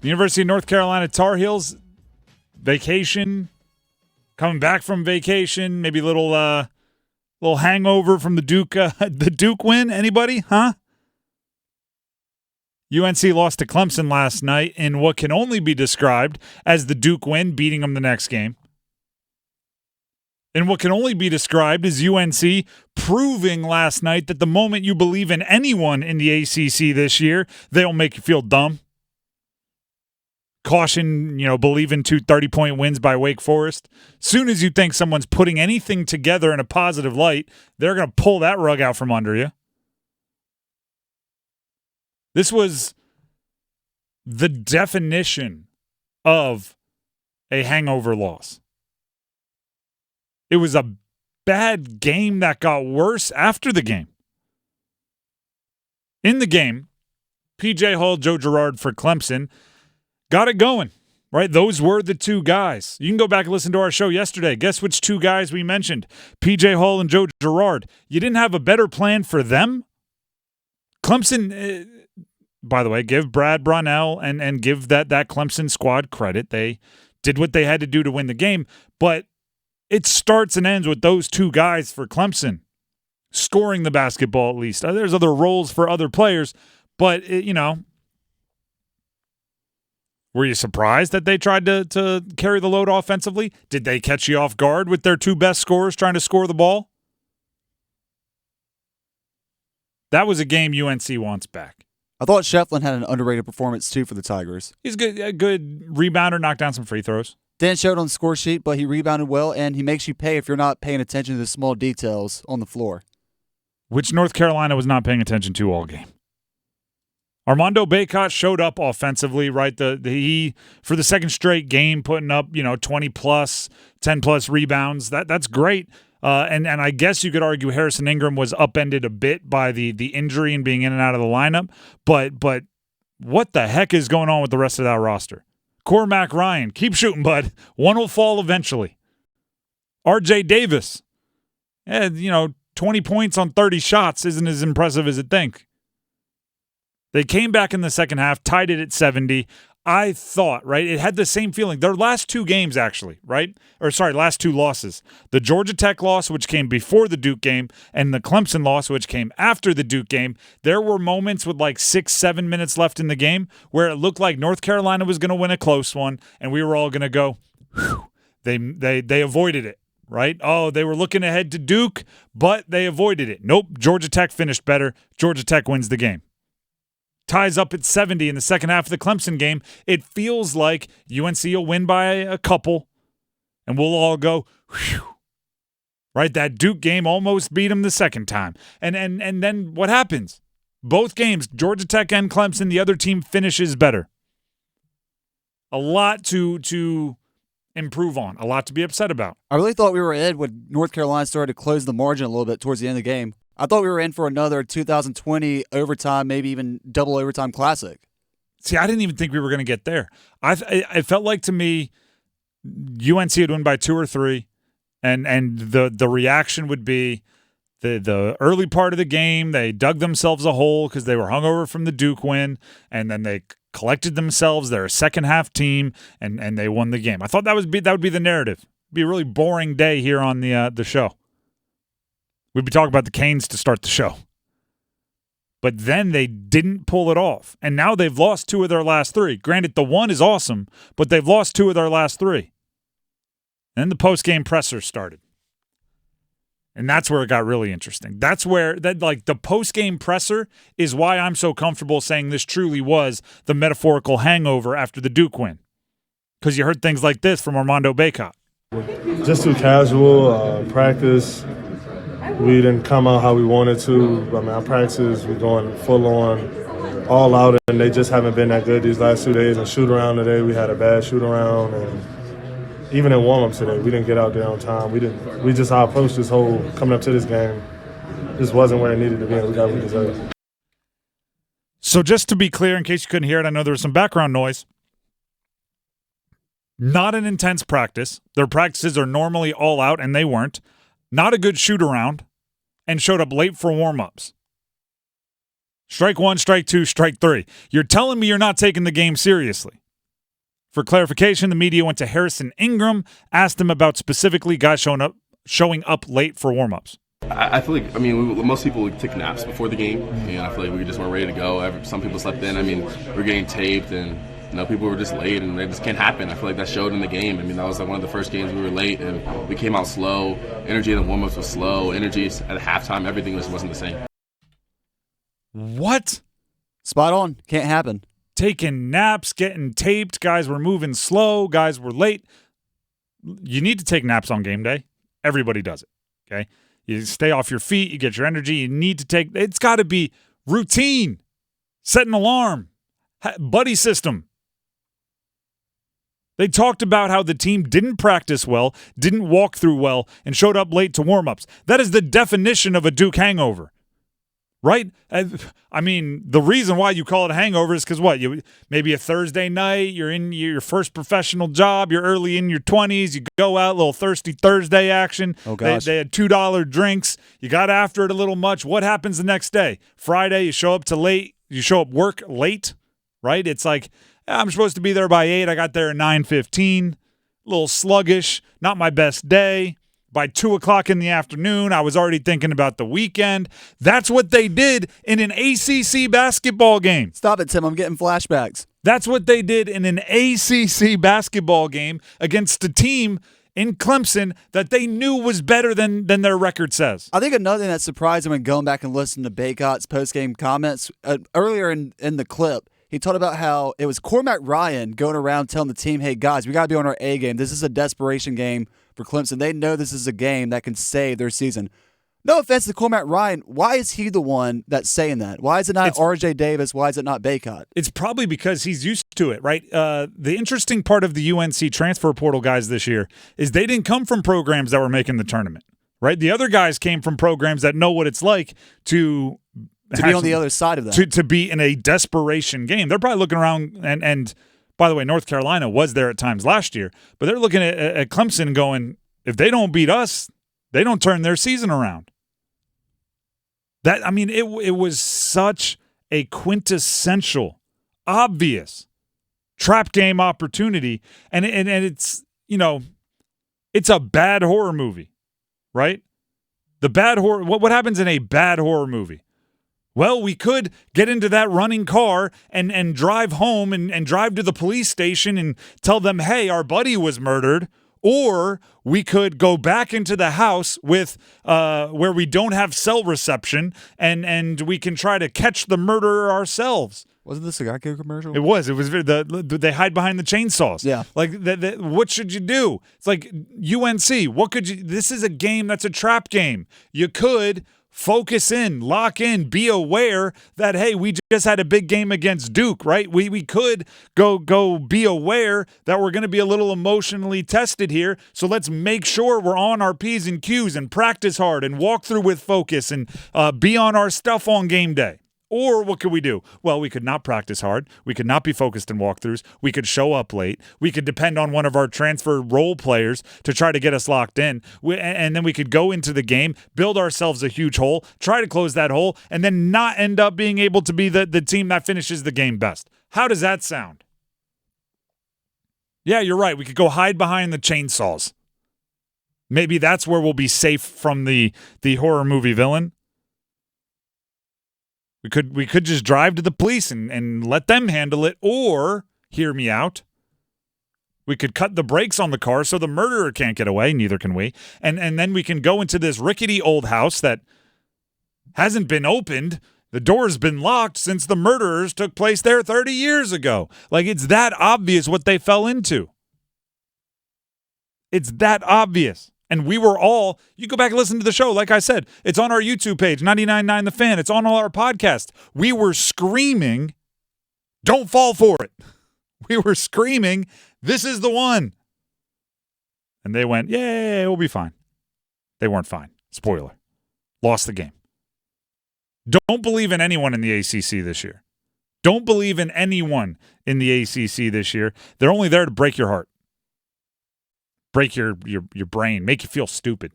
The University of North Carolina Tar Heels, vacation, coming back from vacation, maybe a little hangover from the Duke win. Anybody? Huh? UNC lost to Clemson last night in what can only be described as the Duke win, beating them the next game. And what can only be described as UNC proving last night that the moment you believe in anyone in the ACC this year, they'll make you feel dumb. Caution, believe in 2 30-point wins by Wake Forest. Soon as you think someone's putting anything together in a positive light, they're going to pull that rug out from under you. This was the definition of a hangover loss. It was a bad game that got worse after the game. In the game, P.J. Hall, Joe Girard for Clemson got it going, right? Those were the two guys. You can go back and listen to our show yesterday. Guess which two guys we mentioned? P.J. Hall and Joe Girard. You didn't have a better plan for them? Clemson, by the way, give Brad Brownell and give that Clemson squad credit. They did what they had to do to win the game, but it starts and ends with those two guys for Clemson scoring the basketball at least. There's other roles for other players, but, were you surprised that they tried to carry the load offensively? Did they catch you off guard with their two best scorers trying to score the ball? That was a game UNC wants back. I thought Shefflin had an underrated performance, too, for the Tigers. He's a good rebounder, knocked down some free throws. Didn't show it on the score sheet, but he rebounded well, and he makes you pay if you're not paying attention to the small details on the floor. Which North Carolina was not paying attention to all game. Armando Bacot showed up offensively, right? He for the second straight game putting up 20+, 10+ rebounds. That's great. And I guess you could argue Harrison Ingram was upended a bit by the injury and being in and out of the lineup. But what the heck is going on with the rest of that roster? Cormac Ryan, keep shooting, bud. One will fall eventually. R.J. Davis, 20 points on 30 shots isn't as impressive as you'd think. They came back in the second half, tied it at 70. I thought, right, it had the same feeling. Their last two games, actually, right? Last two losses. The Georgia Tech loss, which came before the Duke game, and the Clemson loss, which came after the Duke game. There were moments with 6-7 minutes left in the game where it looked like North Carolina was going to win a close one, and we were all going to go, whew. They avoided it, right? Oh, they were looking ahead to Duke, but they avoided it. Nope, Georgia Tech finished better. Georgia Tech wins the game. Ties up at 70 in the second half of the Clemson game. It feels like UNC will win by a couple, and we'll all go, whew. Right? That Duke game almost beat them the second time. And then what happens? Both games, Georgia Tech and Clemson, the other team finishes better. A lot to improve on, a lot to be upset about. I really thought we were ahead when North Carolina started to close the margin a little bit towards the end of the game. I thought we were in for another 2020 overtime, maybe even double overtime classic. See, I didn't even think we were going to get there. It felt like to me UNC would win by 2 or 3, and the reaction would be the early part of the game, they dug themselves a hole because they were hungover from the Duke win, and then they collected themselves. They're a second-half team, and they won the game. I thought that would be the narrative. It'd be a really boring day here on the show. We'd be talking about the Canes to start the show. But then they didn't pull it off. And now they've lost 2 of their last 3. Granted, the one is awesome, but they've lost 2 of their last 3. And then the post-game presser started. And that's where it got really interesting. That's where the post-game presser is why I'm so comfortable saying this truly was the metaphorical hangover after the Duke win. Because you heard things like this from Armando Bacot. Just too casual, practice. We didn't come out how we wanted to. I mean, our practices, we're going full on, all out, and they just haven't been that good these last 2 days. And shoot around today, we had a bad shoot around, and even in warm-up today, we didn't get out there on time. Our approach this whole coming up to this game just wasn't where it needed to be, and we got what we deserved. So just to be clear, in case you couldn't hear it, I know there was some background noise. Not an intense practice. Their practices are normally all out, and they weren't. Not a good shoot-around, and showed up late for warm-ups. Strike 1, strike 2, strike 3. You're telling me you're not taking the game seriously. For clarification, the media went to Harrison Ingram, asked him about specifically guys showing up late for warm-ups. I feel like, most people would take naps before the game, and I feel like we just weren't ready to go. Some people slept in. We're getting taped, and people were just late, and it just can't happen. I feel like that showed in the game. That was like one of the first games we were late, and we came out slow. Energy in the warm-ups was slow. Energy at halftime, everything wasn't the same. What? Spot on. Can't happen. Taking naps, getting taped. Guys were moving slow. Guys were late. You need to take naps on game day. Everybody does it, okay? You stay off your feet. You get your energy. You need to take – it's got to be routine. Set an alarm. Buddy system. They talked about how the team didn't practice well, didn't walk through well, and showed up late to warm-ups. That is the definition of a Duke hangover, right? The reason why you call it a hangover is because what? Maybe a Thursday night, you're in your first professional job, you're early in your 20s, you go out, a little thirsty Thursday action. Oh, gosh. They had $2 drinks. You got after it a little much. What happens the next day? Friday, you show up work late, right? It's like, I'm supposed to be there by 8. I got there at 9:15. A little sluggish, not my best day. By 2 o'clock in the afternoon, I was already thinking about the weekend. That's what they did in an ACC basketball game. Stop it, Tim. I'm getting flashbacks. That's what they did in an ACC basketball game against a team in Clemson that they knew was better than their record says. I think another thing that surprised me when going back and listening to Baycott's post-game comments, earlier in the clip, he talked about how it was Cormac Ryan going around telling the team, hey, guys, we got to be on our A game. This is a desperation game for Clemson. They know this is a game that can save their season. No offense to Cormac Ryan. Why is he the one that's saying that? Why is it not RJ Davis? Why is it not Baycott? It's probably because he's used to it, right? The interesting part of the UNC transfer portal guys this year is they didn't come from programs that were making the tournament, right? The other guys came from programs that know what it's like to be on the other side of that. To be in a desperation game. They're probably looking around, and by the way, North Carolina was there at times last year, but they're looking at Clemson going, if they don't beat us, they don't turn their season around. It was such a quintessential, obvious trap game opportunity, and it's, it's a bad horror movie, right? The bad horror. What happens in a bad horror movie? Well, we could get into that running car and drive home and drive to the police station and tell them, hey, our buddy was murdered. Or we could go back into the house with where we don't have cell reception and we can try to catch the murderer ourselves. Wasn't this a Geico commercial? It was. They hide behind the chainsaws. Yeah. Like, what should you do? It's like UNC. What could you? This is a game that's a trap game. You could focus in, lock in, be aware that, hey, we just had a big game against Duke, right? We could go be aware that we're going to be a little emotionally tested here, so let's make sure we're on our P's and Q's and practice hard and walk through with focus and be on our stuff on game day. Or what could we do? Well, we could not practice hard. We could not be focused in walkthroughs. We could show up late. We could depend on one of our transfer role players to try to get us locked in. And then we could go into the game, build ourselves a huge hole, try to close that hole, and then not end up being able to be the team that finishes the game best. How does that sound? Yeah, you're right. We could go hide behind the chainsaws. Maybe that's where we'll be safe from the horror movie villain. We could just drive to the police and let them handle it, or, hear me out, we could cut the brakes on the car so the murderer can't get away, neither can we, and then we can go into this rickety old house that hasn't been opened. The door's been locked since the murderers took place there 30 years ago. Like, it's that obvious what they fell into. It's that obvious. And we were all, you go back and listen to the show, like I said, it's on our YouTube page, 99.9 The Fan. It's on all our podcasts. We were screaming, don't fall for it. We were screaming, this is the one. And they went, yay, we'll be fine. They weren't fine. Spoiler. Lost the game. Don't believe in anyone in the ACC this year. Don't believe in anyone in the ACC this year. They're only there to break your heart. Break your brain, make you feel stupid.